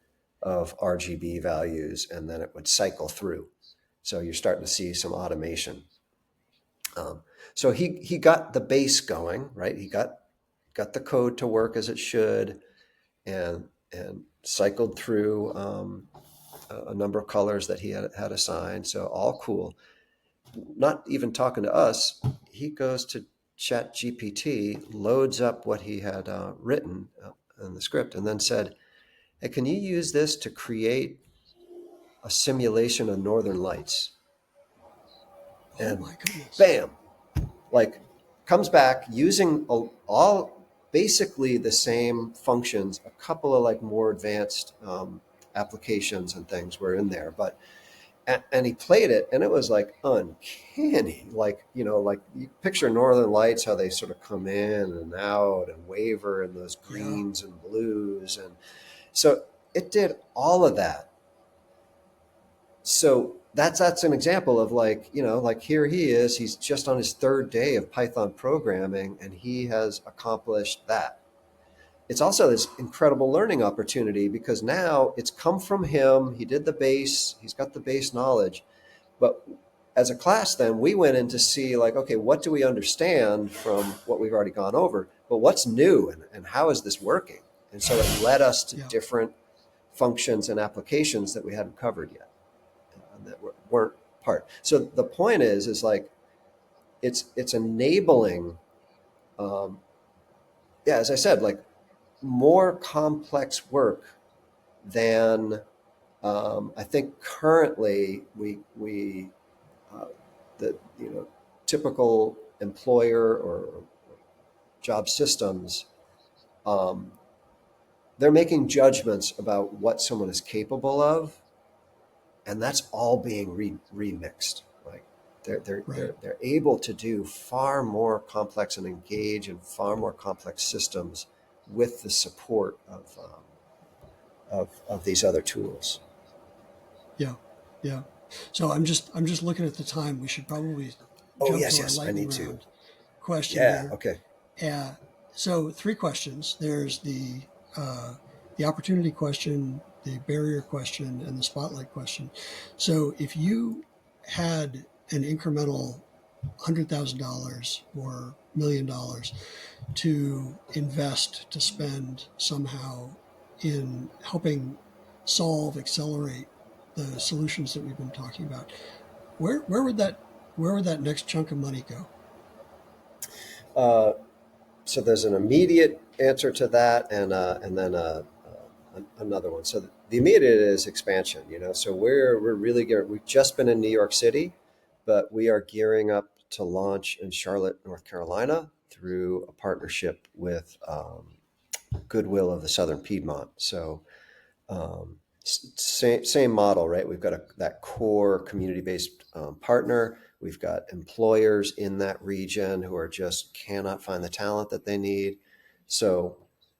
of RGB values, and then it would cycle through. So you're starting to see some automation. So he got the base going, right? He got the code to work as it should, and cycled through a number of colors that he had assigned. So all cool. Not even talking to us, he goes to Chat GPT, loads up what he had written in the script, and then said, "Hey, can you use this to create a simulation of Northern Lights?" Oh And my goodness. bam, like comes back using all basically the same functions. A couple of like more advanced applications and things were in there, but and he played it and it was like uncanny, like like you picture Northern Lights, how they sort of come in and out and waver in those Yeah. greens and blues, and so it did all of that. So that's an example of like like here he is, he's just on his third day of Python programming and he has accomplished that. It's also this incredible learning opportunity because now it's come from him. He did the base, he's got the base knowledge. But as a class, then we went in to see like, okay, what do we understand from what we've already gone over? But what's new and how is this working? And so it led us to Yeah. different functions and applications that we hadn't covered yet, that weren't part. So the point is like it's enabling, um, yeah, as I said, like more complex work than I think currently we the typical employer or job systems, um, they're making judgments about what someone is capable of, and that's all being remixed. Like Right. they're able to do far more complex and engage in far more complex systems with the support of these other tools. Yeah. Yeah. So I'm just looking at the time. We should probably Oh jump yes, to our yes, I lightning need to. round question Yeah. here. Okay. Uh, so three questions. There's the opportunity question, the barrier question, and the spotlight question. So if you had an incremental $100,000 or $1 million to invest to spend somehow in helping solve, accelerate the solutions that we've been talking about, where would that next chunk of money go? Uh, so there's an immediate answer to that, and then another one. So the immediate is expansion. So we're really gearing. We've just been in New York City, but we are gearing up to launch in Charlotte, North Carolina, through a partnership with Goodwill of the Southern Piedmont. So same model, right? We've got that core community-based partner. We've got employers in that region who are just cannot find the talent that they need. So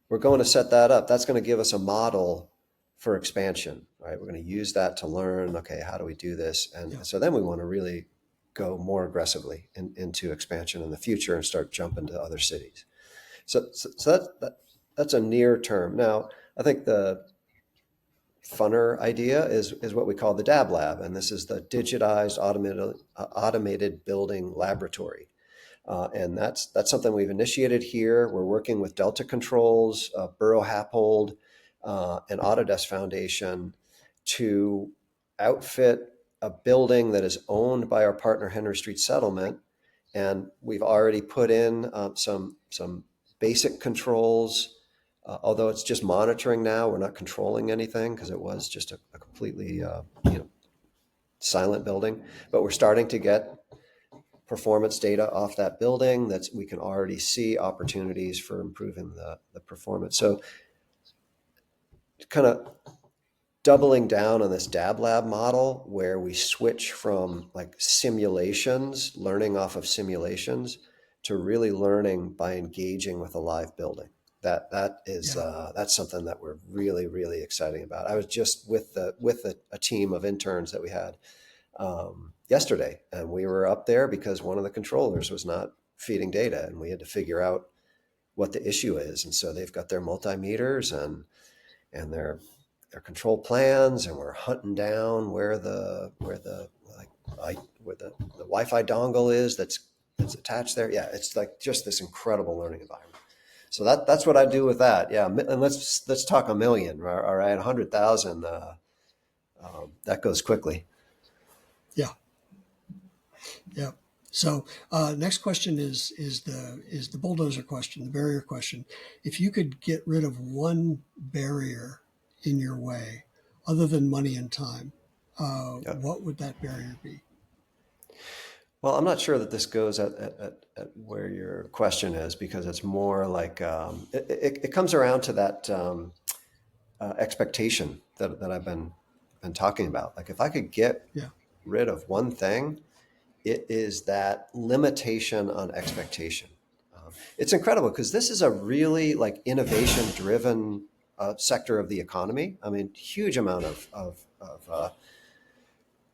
we're going to set that up. That's going to give us a model for expansion, right? We're going to use that to learn, okay, how do we do this? And Yeah. so then we want to really go more aggressively into expansion in the future and start jumping to other cities. So that's a near term. Now, I think the funner idea is what we call the DAB Lab, and this is the digitized automated building laboratory. And that's something we've initiated here. We're working with Delta Controls, Borough Happold, and Autodesk Foundation to outfit a building that is owned by our partner Henry Street Settlement. And we've already put in some basic controls. Although it's just monitoring now, we're not controlling anything because it was just a completely silent building. But we're starting to get performance data off that building that we can already see opportunities for improving the performance. So kind of doubling down on this DAB Lab model where we switch from like simulations, learning off of simulations, to really learning by engaging with a live building. That is Yeah. that's something that we're really, really excited about. I was just with a team of interns that we had yesterday, and we were up there because one of the controllers was not feeding data, and we had to figure out what the issue is. And so they've got their multimeters and their control plans, and we're hunting down where the Wi-Fi dongle is that's attached there. Yeah, it's like just this incredible learning environment. So that's what I do with that. Yeah, and let's talk a million. All right, 100,000. That goes quickly. Yeah. Yeah. So next question is the bulldozer question, the barrier question. If you could get rid of one barrier in your way, other than money and time, Yeah. what would that barrier be? Well, I'm not sure that this goes at where your question is, because it's more like it comes around to that expectation that I've been talking about. Like if I could get Yeah. rid of one thing, it is that limitation on expectation. It's incredible because this is a really like innovation driven sector of the economy. I mean, huge amount of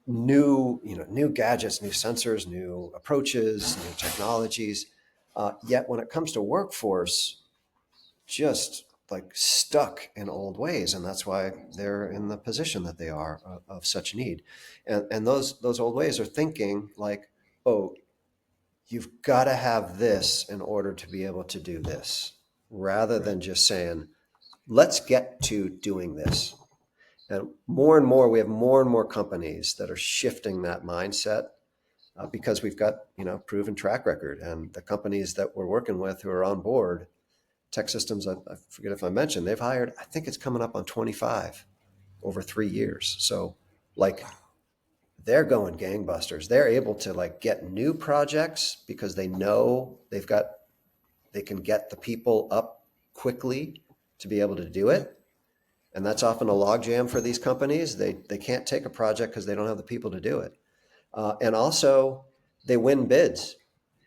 new gadgets, new sensors, new approaches, new technologies. Yet when it comes to workforce, just like stuck in old ways, and that's why they're in the position that they are of such need. And those old ways are thinking like, oh, you've got to have this in order to be able to do this, rather Right. than just saying, let's get to doing this. And more, we have more and more companies that are shifting that mindset because we've got proven track record, and the companies that we're working with who are on board, Tech Systems, I forget if I mentioned, they've hired, I think it's coming up on 25 over 3 years. So like they're going gangbusters. They're able to like get new projects because they know they can get the people up quickly to be able to do it. And that's often a logjam for these companies. They can't take a project because they don't have the people to do it. And also they win bids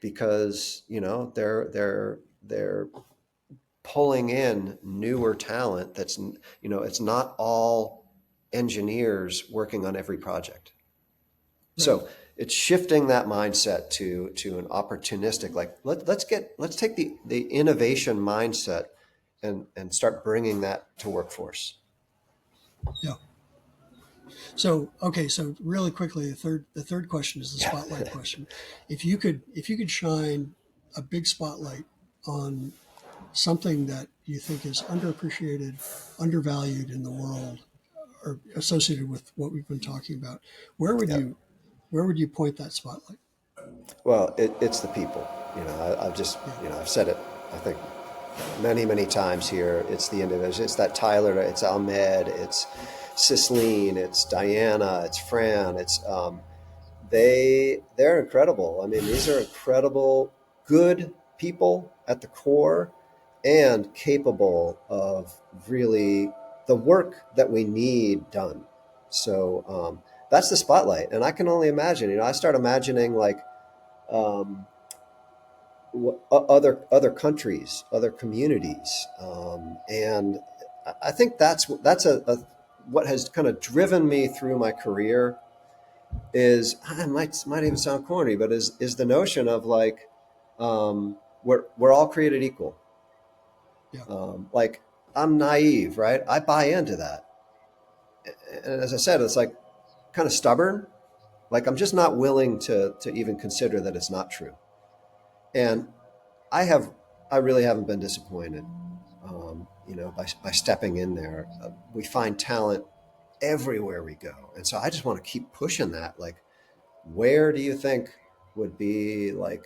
because, they're pulling in newer talent that's, it's not all engineers working on every project. Right. So it's shifting that mindset to an opportunistic, like let's take the innovation mindset and start bringing that to workforce. Yeah. So, okay. So really quickly, the third question is the spotlight question. If you could shine a big spotlight on something that you think is underappreciated, undervalued in the world, or associated with what we've been talking about, where would you point that spotlight? Well, it's the people. I've said it, I think, many times here. It's the individual. It's that Tyler. It's Ahmed. It's Cicelyne. It's Diana. It's Fran. It's they're incredible. I mean, these are incredible, good people at the core, and capable of really the work that we need done. So that's the spotlight, and I can only imagine. I start imagining like. Other countries, other communities, and I think that's what has kind of driven me through my career. Is it might even sound corny, but is the notion of like we're all created equal. Yeah. Like I'm naive, right? I buy into that, and as I said, it's like kind of stubborn. Like I'm just not willing to even consider that it's not true. And I really haven't been disappointed, by stepping in there. We find talent everywhere we go. And so I just want to keep pushing that. Like, where do you think would be like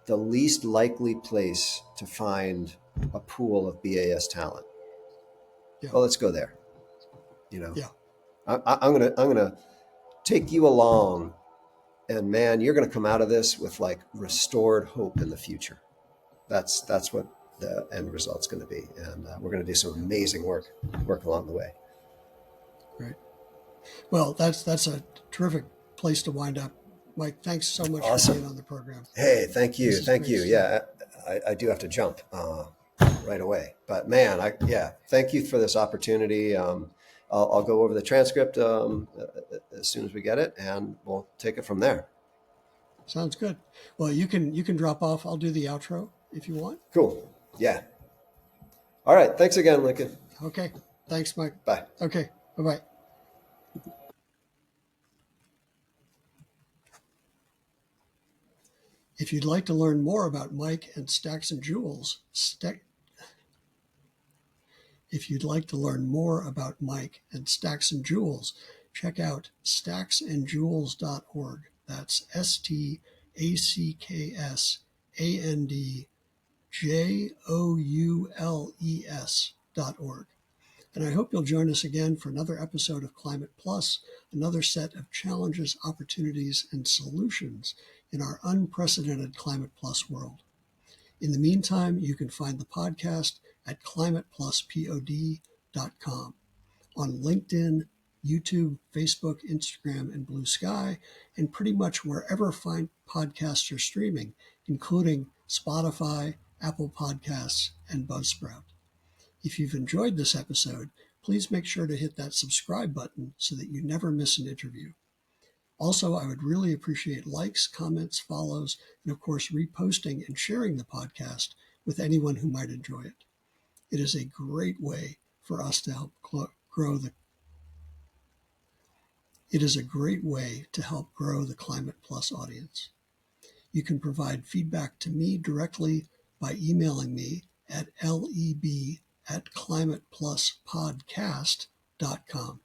the least likely place to find a pool of BAS talent? Yeah. Well, let's go there. Yeah. I'm gonna take you along. And man, you're going to come out of this with like restored hope in the future. That's what the end result's going to be. And we're going to do some amazing work along the way. Great. Well, that's a terrific place to wind up. Mike, thanks so much for being on the program. Hey, thank you. Thank you. Yeah, I do have to jump right away. But man, thank you for this opportunity. I'll go over the transcript as soon as we get it, and we'll take it from there. Sounds good. Well, you can drop off. I'll do the outro if you want. Cool. Yeah. All right. Thanks again, Lincoln. Okay. Thanks, Mike. Bye. Okay. Bye-bye. If you'd like to learn more about Mike and Stacks+Joules, check out stacksandjoules.org. That's stacksandjoules.org. And I hope you'll join us again for another episode of Climate Plus, another set of challenges, opportunities, and solutions in our unprecedented Climate Plus world. In the meantime, you can find the podcast at climatepluspod.com, on LinkedIn, YouTube, Facebook, Instagram, and Blue Sky, and pretty much wherever fine podcasts are streaming, including Spotify, Apple Podcasts, and Buzzsprout. If you've enjoyed this episode, please make sure to hit that subscribe button so that you never miss an interview. Also, I would really appreciate likes, comments, follows, and of course, reposting and sharing the podcast with anyone who might enjoy it. It is a great way for us to help grow the Climate Plus audience. You can provide feedback to me directly by emailing me at leb@climatepluspodcast.com.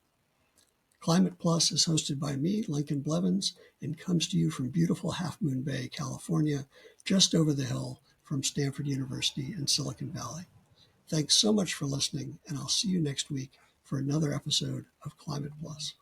Climate Plus is hosted by me, Lincoln Blevins, and comes to you from beautiful Half Moon Bay, California, just over the hill from Stanford University in Silicon Valley. Thanks so much for listening, and I'll see you next week for another episode of Climate Plus.